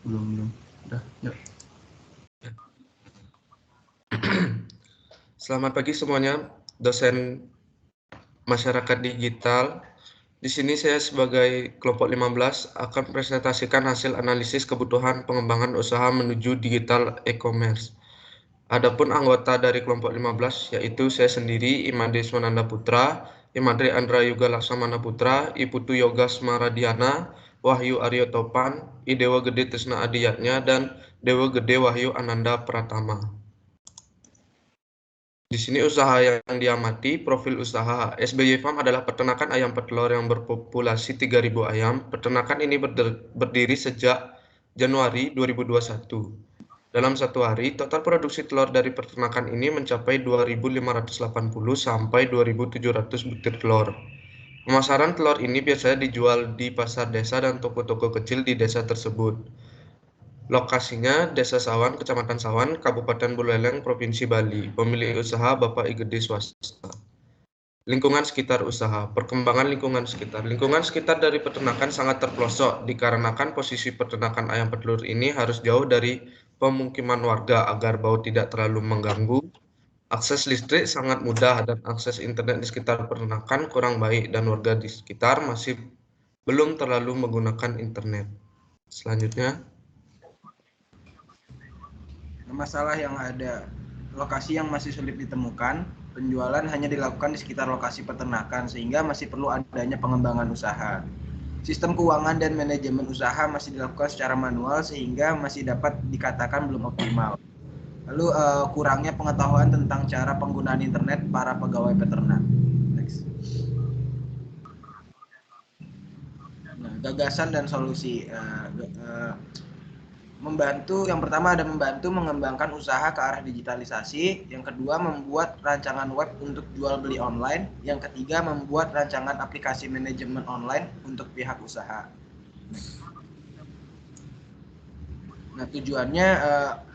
Belum. Udah, yuk. Selamat pagi semuanya, dosen masyarakat digital. Di sini saya sebagai kelompok 15 akan presentasikan hasil analisis kebutuhan pengembangan usaha menuju digital e-commerce. Adapun anggota dari kelompok 15 yaitu saya sendiri, Imade Swananda Putra, Imade Andra Yuga Laksamana Putra, Iputu Yoga Smaradiana, Wahyu Aryo Topan, Idewa Gede Trisna Adiyatnya, dan Dewa Gede Wahyu Ananda Pratama. Di sini usaha yang diamati, profil usaha. SBY Farm adalah peternakan ayam petelur yang berpopulasi 3.000 ayam. Peternakan ini berdiri sejak Januari 2021. Dalam satu hari, total produksi telur dari peternakan ini mencapai 2.580 sampai 2.700 butir telur. Pemasaran telur ini biasanya dijual di pasar desa dan toko-toko kecil di desa tersebut. Lokasinya Desa Sawan, Kecamatan Sawan, Kabupaten Buleleng, Provinsi Bali. Pemilik usaha Bapak IGD Swasta. Lingkungan sekitar usaha. Perkembangan lingkungan sekitar. Lingkungan sekitar dari peternakan sangat terpelosok dikarenakan posisi peternakan ayam petelur ini harus jauh dari pemukiman warga agar bau tidak terlalu mengganggu. Akses listrik sangat mudah dan akses internet di sekitar peternakan kurang baik dan warga di sekitar masih belum terlalu menggunakan internet. Selanjutnya. Masalah yang ada, lokasi yang masih sulit ditemukan, penjualan hanya dilakukan di sekitar lokasi peternakan sehingga masih perlu adanya pengembangan usaha. Sistem keuangan dan manajemen usaha masih dilakukan secara manual sehingga masih dapat dikatakan belum optimal. Lalu kurangnya pengetahuan tentang cara penggunaan internet para pegawai peternak. Next. Nah, gagasan dan solusi. Yang pertama ada membantu mengembangkan usaha ke arah digitalisasi, yang kedua membuat rancangan web untuk jual beli online, yang ketiga membuat rancangan aplikasi manajemen online untuk pihak usaha. Nah, tujuannya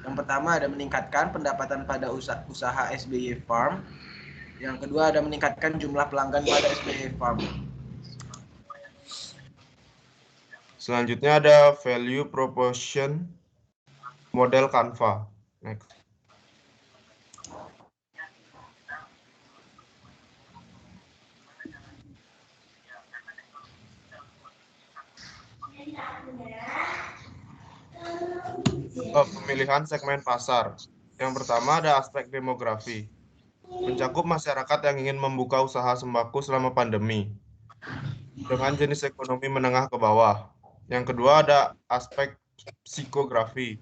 yang pertama ada meningkatkan pendapatan pada usaha SBY Farm, yang kedua ada meningkatkan jumlah pelanggan pada SBY Farm. Selanjutnya ada value proposition model Canva. Next. Pemilihan segmen pasar. Yang pertama ada aspek demografi. Mencakup masyarakat yang ingin membuka usaha sembako selama pandemi dengan jenis ekonomi menengah ke bawah. Yang kedua ada aspek psikografi.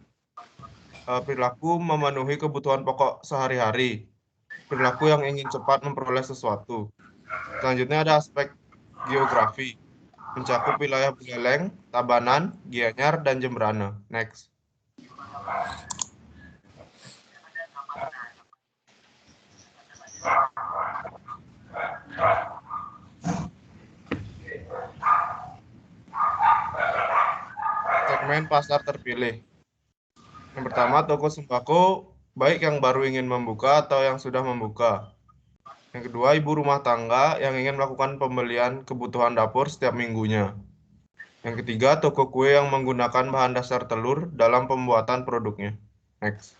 Perilaku memenuhi kebutuhan pokok sehari-hari. Perilaku yang ingin cepat memperoleh sesuatu. Selanjutnya ada aspek geografi. Mencakup wilayah Buleleng, Tabanan, Gianyar, dan Jembrana. Next. Segmen pasar terpilih. Yang pertama, toko sembako, baik yang baru ingin membuka atau yang sudah membuka. Yang kedua, ibu rumah tangga yang ingin melakukan pembelian kebutuhan dapur setiap minggunya. Yang ketiga, toko kue yang menggunakan bahan dasar telur dalam pembuatan produknya. Next.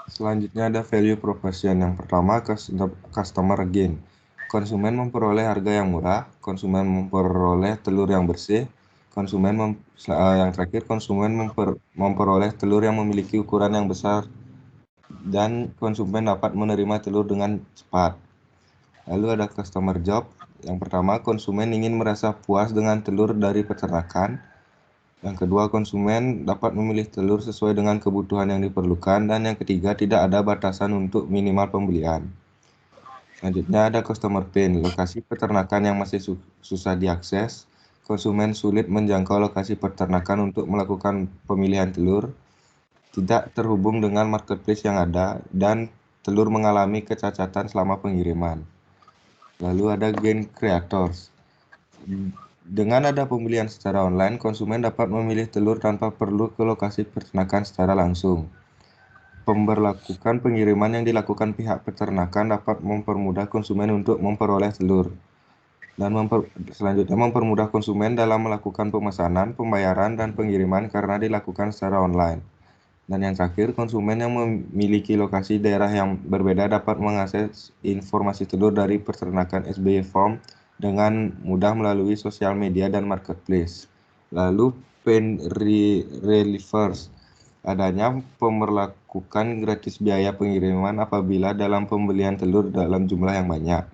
Selanjutnya ada value proposition. Yang pertama, customer gain. Konsumen memperoleh harga yang murah, konsumen memperoleh telur yang bersih, yang terakhir konsumen memperoleh telur yang memiliki ukuran yang besar, dan konsumen dapat menerima telur dengan cepat. Lalu ada customer job. Yang pertama, konsumen ingin merasa puas dengan telur dari peternakan. Yang kedua, konsumen dapat memilih telur sesuai dengan kebutuhan yang diperlukan. Dan yang ketiga, tidak ada batasan untuk minimal pembelian. Selanjutnya ada customer pain, lokasi peternakan yang masih susah diakses. Konsumen sulit menjangkau lokasi peternakan untuk melakukan pemilihan telur, tidak terhubung dengan marketplace yang ada, dan telur mengalami kecacatan selama pengiriman. Lalu ada gain creators. Dengan ada pembelian secara online, konsumen dapat memilih telur tanpa perlu ke lokasi peternakan secara langsung. Pemberlakukan pengiriman yang dilakukan pihak peternakan dapat mempermudah konsumen untuk memperoleh telur. Dan selanjutnya mempermudah konsumen dalam melakukan pemesanan, pembayaran, dan pengiriman karena dilakukan secara online. Dan yang terakhir, konsumen yang memiliki lokasi daerah yang berbeda dapat mengakses informasi telur dari peternakan SBY Farm dengan mudah melalui sosial media dan marketplace. Lalu Relievers, adanya pemberlakukan gratis biaya pengiriman apabila dalam pembelian telur dalam jumlah yang banyak.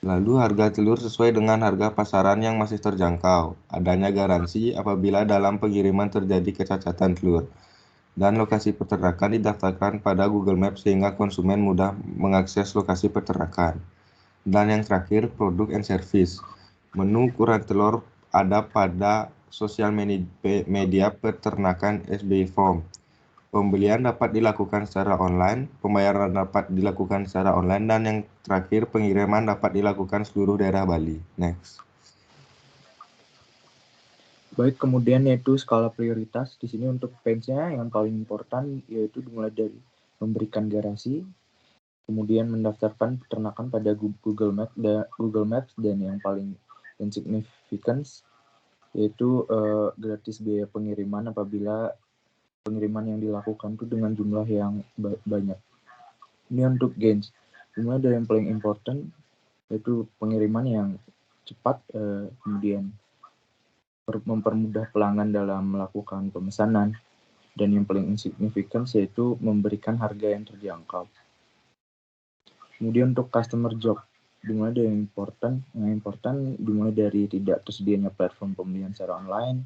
Lalu harga telur sesuai dengan harga pasaran yang masih terjangkau. Adanya garansi apabila dalam pengiriman terjadi kecacatan telur. Dan lokasi peternakan didaftarkan pada Google Maps sehingga konsumen mudah mengakses lokasi peternakan. Dan yang terakhir, produk and service. Menu ukuran telur ada pada sosial media peternakan SBY Farm. Pembelian dapat dilakukan secara online, pembayaran dapat dilakukan secara online, dan yang terakhir pengiriman dapat dilakukan seluruh daerah Bali. Next. Baik, kemudian yaitu skala prioritas. Di sini untuk pains-nya yang paling important yaitu dimulai dari memberikan garasi, kemudian mendaftarkan peternakan pada Google Maps dan yang paling insignificant yaitu gratis biaya pengiriman apabila pengiriman yang dilakukan itu dengan jumlah yang banyak. Ini untuk gains. Dimulai dari yang paling important yaitu pengiriman yang cepat, kemudian mempermudah pelanggan dalam melakukan pemesanan, dan yang paling insignificant yaitu memberikan harga yang terjangkau. Kemudian untuk customer job, dimulai dari yang important dimulai dari tidak tersedianya platform pembelian secara online,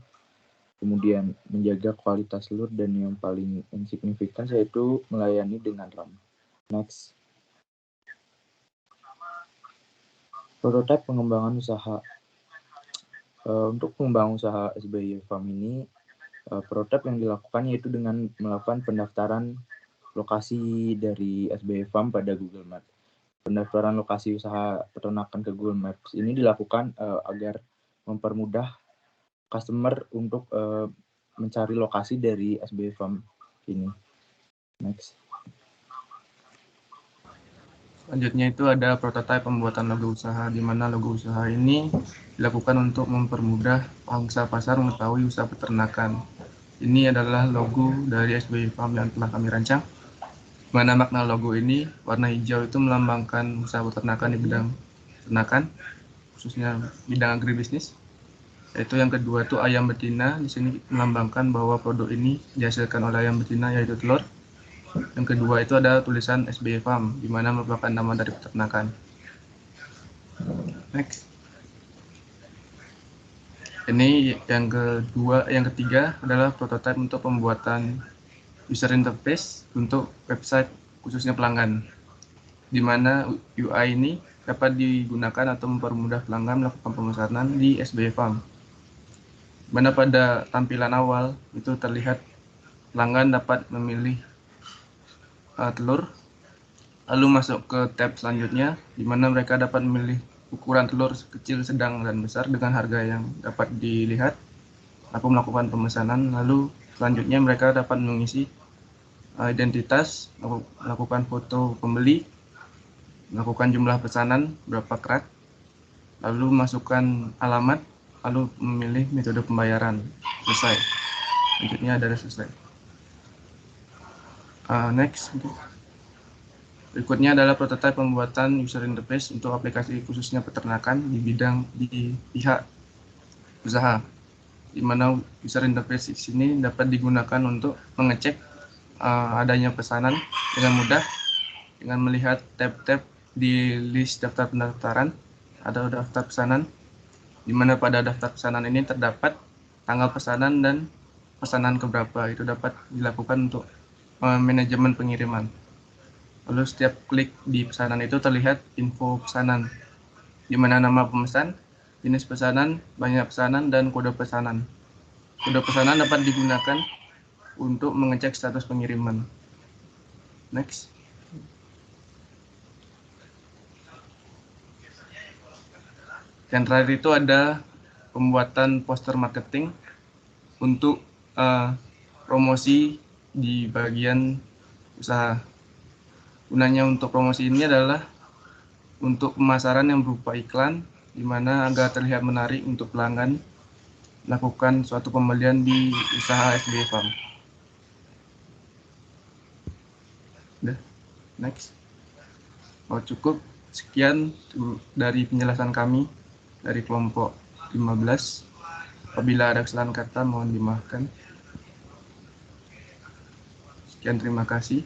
kemudian menjaga kualitas telur, dan yang paling insignificant yaitu melayani dengan ramah. Next. Prototipe pengembangan usaha. Untuk pengembangan usaha SBY Farm ini, prototipe yang dilakukan yaitu dengan melakukan pendaftaran lokasi dari SBY Farm pada Google Maps. Pendaftaran lokasi usaha peternakan ke Google Maps ini dilakukan agar mempermudah customer untuk mencari lokasi dari SBY Farm ini. Next. Selanjutnya itu ada prototipe pembuatan logo usaha, di mana logo usaha ini dilakukan untuk mempermudah pangsa pasar mengetahui usaha peternakan. Ini adalah logo dari SBY Farm yang telah kami rancang. Mana makna logo ini, warna hijau itu melambangkan usaha peternakan di bidang peternakan, khususnya bidang agribisnis. Yaitu yang kedua itu ayam betina, di sini melambangkan bahwa produk ini dihasilkan oleh ayam betina yaitu telur. Yang kedua itu ada tulisan SBY Farm, di mana merupakan nama dari peternakan. Next. Ini yang ketiga adalah prototipe untuk pembuatan user interface untuk website khususnya pelanggan, di mana UI ini dapat digunakan atau mempermudah pelanggan melakukan pemesanan di SBY Farm. Mana pada tampilan awal itu terlihat pelanggan dapat memilih telur, lalu masuk ke tab selanjutnya, di mana mereka dapat memilih ukuran telur kecil, sedang, dan besar dengan harga yang dapat dilihat, lalu melakukan pemesanan. Lalu selanjutnya mereka dapat mengisi identitas, melakukan foto pembeli, melakukan jumlah pesanan, berapa kerat, lalu masukkan alamat, lalu memilih metode pembayaran. Selesai. Selanjutnya ada selesai. Next. Berikutnya adalah prototipe pembuatan user interface untuk aplikasi khususnya peternakan di pihak usaha, di mana user interface di sini dapat digunakan untuk mengecek adanya pesanan dengan mudah dengan melihat tab-tab di list daftar pendaftaran atau daftar pesanan, di mana pada daftar pesanan ini terdapat tanggal pesanan dan pesanan keberapa. Itu dapat dilakukan untuk manajemen pengiriman. Lalu setiap klik di pesanan itu terlihat info pesanan, di mana nama pemesan, jenis pesanan, banyak pesanan, dan kode pesanan. Kode pesanan dapat digunakan untuk mengecek status pengiriman. Next. Yang terakhir itu ada pembuatan poster marketing untuk promosi di bagian usaha. Gunanya untuk promosi ini adalah untuk pemasaran yang berupa iklan, di mana agar terlihat menarik untuk pelanggan melakukan suatu pembelian di usaha SBY Farm. Udah, next. Oh, cukup sekian dari penjelasan kami dari kelompok 15. Apabila ada kesalahan kata mohon dimaafkan. Sekian, terima kasih.